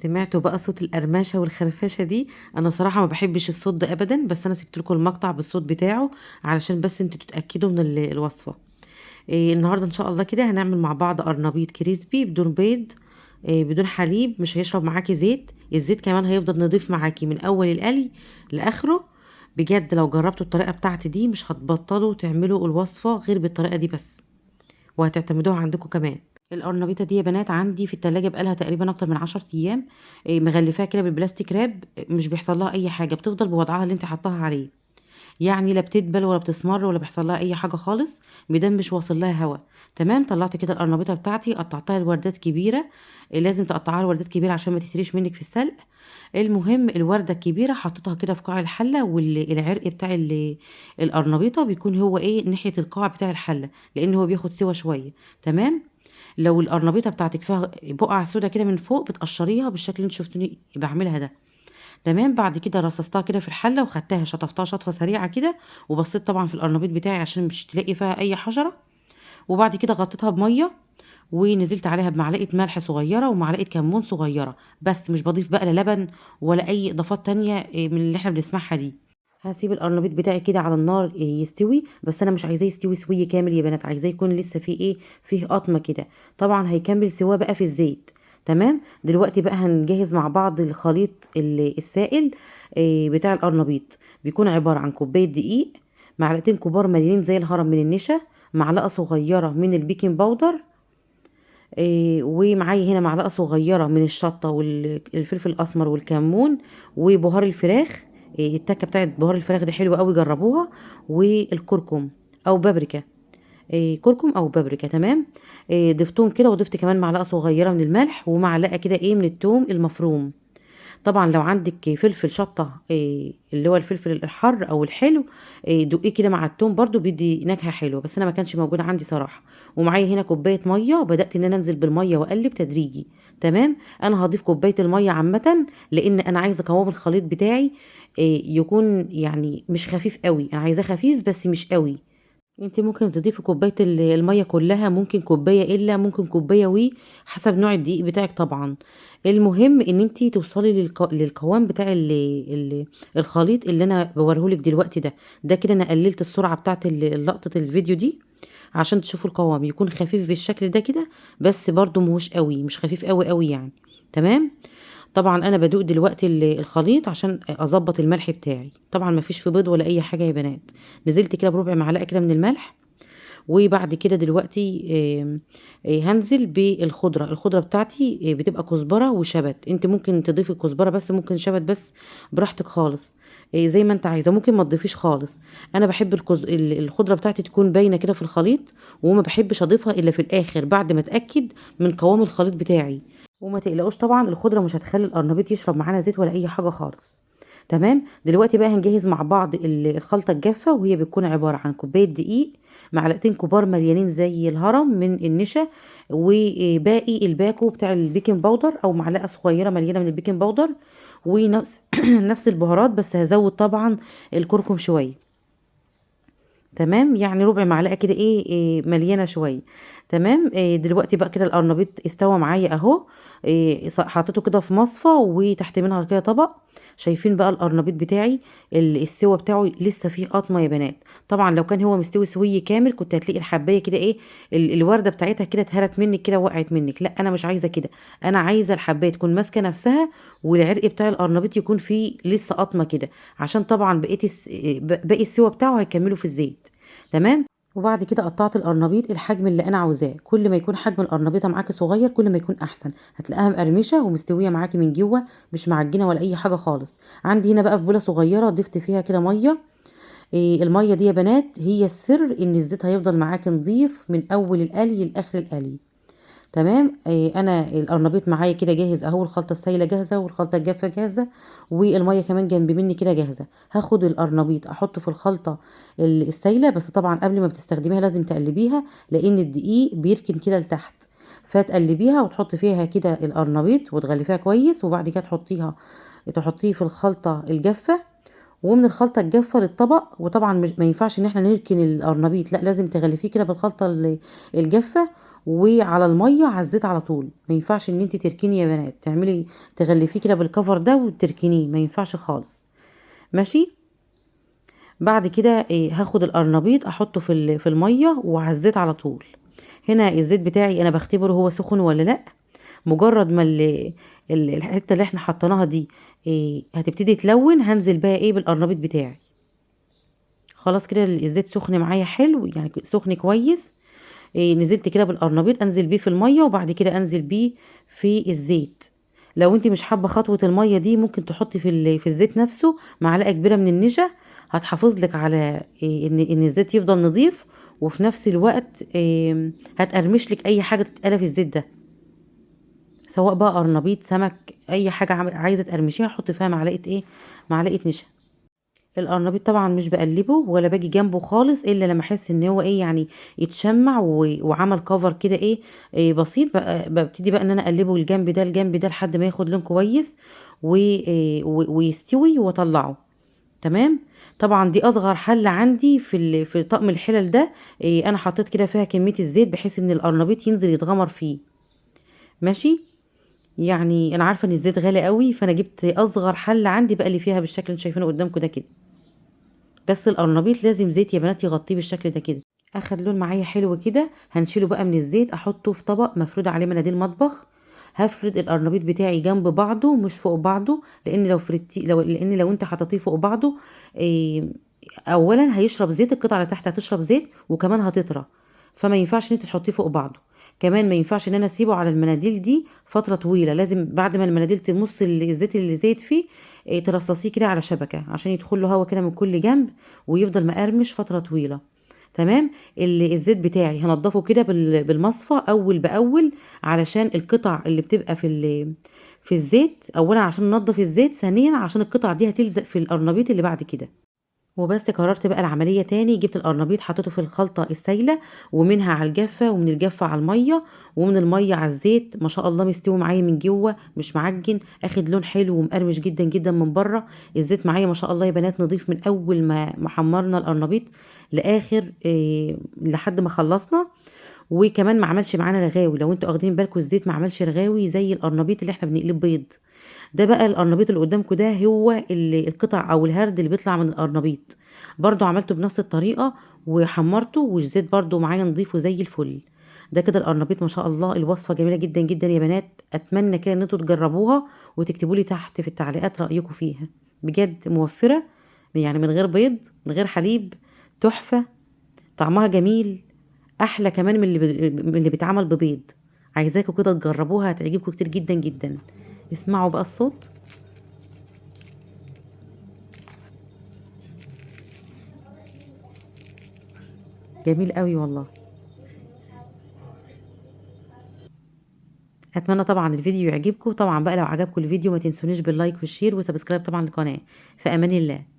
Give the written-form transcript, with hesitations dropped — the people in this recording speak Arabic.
سمعتوا بقى صوت القرمشة والخرفشة دي؟ انا صراحة ما بحبش الصوت ده ابدا، بس انا سبت لكم المقطع بالصوت بتاعه علشان بس انتوا تتأكدوا من الوصفة. النهاردة ان شاء الله كده هنعمل مع بعض قرنبيط كريسبي بدون بيض، بدون حليب، مش هيشرب معاكي زيت. الزيت كمان هيفضل نضيف معاكي من اول القلي لاخره. بجد لو جربتوا الطريقة بتاعتي دي مش هتبطلوا تعملوا الوصفة غير بالطريقة دي بس، وهتعتمدوها عندكم كمان. القرنبيطه دي يا بنات عندي في التلاجة بقالها تقريبا اكتر من 10 ايام. مغلفاها كده بالبلاستيك راب، مش بيحصل لها اي حاجه، بتفضل بوضعها اللي انت حطاها عليه. يعني لا بتدبل ولا بتسمر ولا بيحصل لها اي حاجه خالص، ميدان مش واصل لها هوا. تمام، طلعت كده القرنبيطه بتاعتي قطعتها لوردات كبيره. لازم تقطعها لوردات كبيره عشان ما تتريش منك في السلق. المهم الورده الكبيره حطيتها كده في قاع الحله، والعرق بتاع القرنبيطه بيكون هو ايه ناحيه القاع بتاع الحله، لان هو بياخد سوا شويه. تمام. لو القرنبيطه بتاعتك فيها بقع سودا كده من فوق بتقشريها بالشكل اللي انت شفتوني بعملها ده. تمام، بعد كده رصصتها كده في الحله وخدتها شطفتها شطفه سريعه كده، وبصيت طبعا في القرنبيط بتاعي عشان مش تلاقي فيها اي حشره. وبعد كده غطيتها بميه، ونزلت عليها بمعلقه ملح صغيره ومعلقه كمون صغيره، بس مش بضيف بقى لا لبن ولا اي اضافات تانية من اللي احنا بنسمعها دي. هسيب القرنبيط بتاعي كده على النار يستوي، بس انا مش عايزاه يستوي سوي كامل يا بنات، عايزاه يكون لسه فيه ايه، فيه قطمه كده. طبعا هيكمل سواه بقى في الزيت. تمام، دلوقتي بقى هنجهز مع بعض الخليط السائل بتاع القرنبيط. بيكون عباره عن كوبايه دقيق، معلقتين كبار مليانين زي الهرم من النشا، معلقه صغيره من البيكنج باودر، ومعايا هنا معلقه صغيره من الشطه والفلفل الاسمر والكمون وبهار الفراخ. التكه بتاعت بهار الفراخ دي حلوه قوي، جربوها. والكركم او بابريكا، كركم او بابريكا. تمام. ضفتهم كده، وضفت كمان معلقه صغيره من الملح ومعلقه كده ايه من الثوم المفروم. طبعا لو عندك فلفل شطه اللي هو الفلفل الحر او الحلو، دقيه كده مع التوم برضو بيدي نكهه حلوه، بس انا ما كانش موجود عندي صراحه. ومعايا هنا كوبايه ميه، وبدات ان انا انزل بالميه واقلب تدريجي. تمام، انا هضيف كوبايه الميه عامه، لان انا عايزه قوام الخليط بتاعي يكون يعني مش خفيف قوي، انا عايزاه خفيف بس مش قوي. انت ممكن تضيفي كوبايه الميه كلها، ممكن كوبايه الا، ممكن كوبايه حسب نوع الدقيق بتاعك طبعا. المهم ان انت توصلي للقوام بتاع الخليط اللي انا بوريهولك دلوقتي ده. ده كده انا قللت السرعه بتاعت لقطه الفيديو دي عشان تشوفوا القوام يكون خفيف بالشكل ده كده، بس برضو مهوش قوي، مش خفيف قوي قوي يعني. تمام. طبعا انا بدوق دلوقتي الخليط عشان اظبط الملح بتاعي، طبعا ما فيش في بيض ولا اي حاجه يا بنات. نزلت كده بربع معلقه كده من الملح. وبعد كده دلوقتي هنزل بالخضره. الخضره بتاعتي بتبقى كزبره وشبت، انت ممكن تضيفي كزبره بس، ممكن شبت بس، براحتك خالص. زي ما انت عايزه، ممكن ما تضيفيش خالص. انا بحب الخضره بتاعتي تكون باينه كده في الخليط، وما بحبش اضيفها الا في الاخر بعد ما اتاكد من قوام الخليط بتاعي. وما تقلقوش طبعا الخضره مش هتخلي القرنبيط يشرب معانا زيت ولا اي حاجه خالص. تمام، دلوقتي بقى هنجهز مع بعض الخلطه الجافه، وهي بتكون عباره عن كوبايه دقيق، معلقتين كبار مليانين زي الهرم من النشا، وباقي الباكو بتاع البيكنج باودر او معلقه صغيره مليانه من البيكنج باودر، ونفس نفس البهارات، بس هزود طبعا الكركم شويه. تمام، يعني ربع معلقه كده إيه مليانه شويه. تمام. دلوقتي بقى كده القرنبيط استوى معايا اهو. حطيته كده في مصفى، وتحت منها كده طبق. شايفين بقى القرنبيط بتاعي السوا بتاعه لسه فيه قطمه يا بنات. طبعا لو كان هو مستوي سوي كامل كنت هتلاقي الحبايه كده ايه، الورده بتاعتها كده اتهرت منك كده، وقعت منك. لا انا مش عايزه كده، انا عايزه الحبايه تكون ماسكه نفسها، والعرق بتاع القرنبيط يكون فيه لسه قطمه كده، عشان طبعا باقي السوا بتاعه هيكملوا في الزيت. تمام. وبعد كده قطعت القرنبيط الحجم اللي انا عاوزاه، كل ما يكون حجم القرنبيطه معاكي صغير كل ما يكون احسن، هتلاقيها مقرمشه ومستويه معاكي من جوه، مش معجنه ولا اي حاجه خالص. عندي هنا بقى في بوله صغيره ضفت فيها كده ميه. الميه دي يا بنات هي السر ان الزيت هيفضل معاكي نظيف من اول القلي لاخر القلي. تمام. انا القرنبيط معايا كده جاهز اهو، الخلطه السايله جاهزه والخلطه الجافه جاهزه، والميه كمان جنب مني كده جاهزه. هاخد القرنبيط احطه في الخلطه السايله، بس طبعا قبل ما بتستخدميها لازم تقلبيها، لان الدقيق بيركن كده لتحت. فتقلبيها وتحطي فيها كده القرنبيط وتغلفيها كويس، وبعد كده تحطيه في الخلطه الجافه، ومن الخلطه الجافه للطبق. وطبعا مش ما ينفعش ان احنا نركن القرنبيط، لا لازم تغلفيه كده بالخلطه الجافه، وعلى الميه على الزيت على طول. ما ينفعش ان انت تركني يا بنات، تعملي تغلفيه كده بالكفر ده وتركنيه، ما ينفعش خالص. ماشي. بعد كده هاخد القرنبيط احطه في الميه وعلى الزيت على طول. هنا الزيت بتاعي انا بختبره هو سخن ولا لا. مجرد ما الحته اللي احنا حطيناها دي هتبتدي تلون، هنزل بقى بالقرنبيط بتاعي. خلاص كده الزيت سخن معايا حلو، يعني سخن كويس. نزلت كده بالقرنبيط، انزل بيه في الميه وبعد كده انزل بيه في الزيت. لو انت مش حابه خطوه الميه دي، ممكن تحطي في الزيت نفسه معلقه كبيره من النشا. هتحافظ لك على ان الزيت يفضل نظيف، وفي نفس الوقت هتقرمش لك اي حاجه تتقلى في الزيت ده، سواء بقى قرنبيط، سمك، اي حاجه عايزه تقرمشيها حطي فيها معلقه معلقه نشا. القرنبيط طبعا مش بقلبه ولا باجي جنبه خالص الا لما احس ان هو يعني يتشمع وعمل كفر كده بسيط. ببتدي بقى ان انا اقلبه الجنب ده الجنب ده لحد ما ياخد لون كويس ويستوي واطلعه. تمام. طبعا دي اصغر حله عندي في طقم الحلل ده. انا حطيت كده فيها كميه الزيت بحيث ان القرنبيط ينزل يتغمر فيه. ماشي. يعني انا عارفه ان الزيت غالي قوي، فانا جبت اصغر حله عندي بقى اللي فيها بالشكل اللي شايفينه قدامكم ده كده. بس القرنبيط لازم زيت يا بنات يغطيه بالشكل ده كده. اخد لون معايا حلو كده، هنشيله بقى من الزيت احطه في طبق مفرود عليه مناديل مطبخ. هفرد القرنبيط بتاعي جنب بعضه مش فوق بعضه، لان لو انت حطيتيه فوق بعضه إيه اولا هيشرب زيت، القطعه اللي تحت هتشرب زيت وكمان هتطرى. فما ينفعش ان انت تحطيه فوق بعضه. كمان ما ينفعش ان انا اسيبه على المناديل دي فتره طويله، لازم بعد ما المناديل تمص الزيت اللي زيت فيه ترصصيه كده على شبكه عشان يدخل له هوا كده من كل جنب، ويفضل مقرمش فتره طويله. تمام. الزيت بتاعي هنضفه كده بالمصفى اول باول، علشان القطع اللي بتبقى في الزيت، اولا عشان ننضف الزيت، ثانيا عشان القطع دي هتلزق في القرنبيط اللي بعد كده. وبس كررت بقى العملية تاني، جبت القرنبيط حطيته في الخلطة السايلة، ومنها على الجافة ومن الجافة على المية ومن المية على الزيت. ما شاء الله مستوي معايا من جوه مش معجن، اخد لون حلو ومقرمش جدا جدا من بره. الزيت معايا ما شاء الله يا بنات نضيف من اول ما حمرنا القرنبيط لاخر لحد ما خلصنا. وكمان ما عملش معانا رغاوي، لو انتوا واخدين بالكم الزيت ما عملش رغاوي زي القرنبيط اللي احنا بنقلب بيض. ده بقى القرنبيط اللي قدامكم ده هو القطع او الهرد اللي بيطلع من القرنبيط. برضو عملته بنفس الطريقة وحمرته، والزيت برضو معايا نضيفه زي الفل. ده كده القرنبيط ما شاء الله. الوصفة جميلة جدا جدا يا بنات، اتمنى كده ان انتوا تجربوها وتكتبوا لي تحت في التعليقات رأيكم فيها. بجد موفرة، يعني من غير بيض من غير حليب، تحفة، طعمها جميل، احلى كمان من اللي بيتعمل ببيض. عايزاكم كده تجربوها، هتعجبكم كتير جدا جدا. اسمعوا بقى الصوت، جميل قوي والله. اتمنى طبعا الفيديو يعجبكم. طبعا بقى لو عجبكم الفيديو ما تنسونيش باللايك والشير وسبسكرايب طبعا للقناة. في امان الله.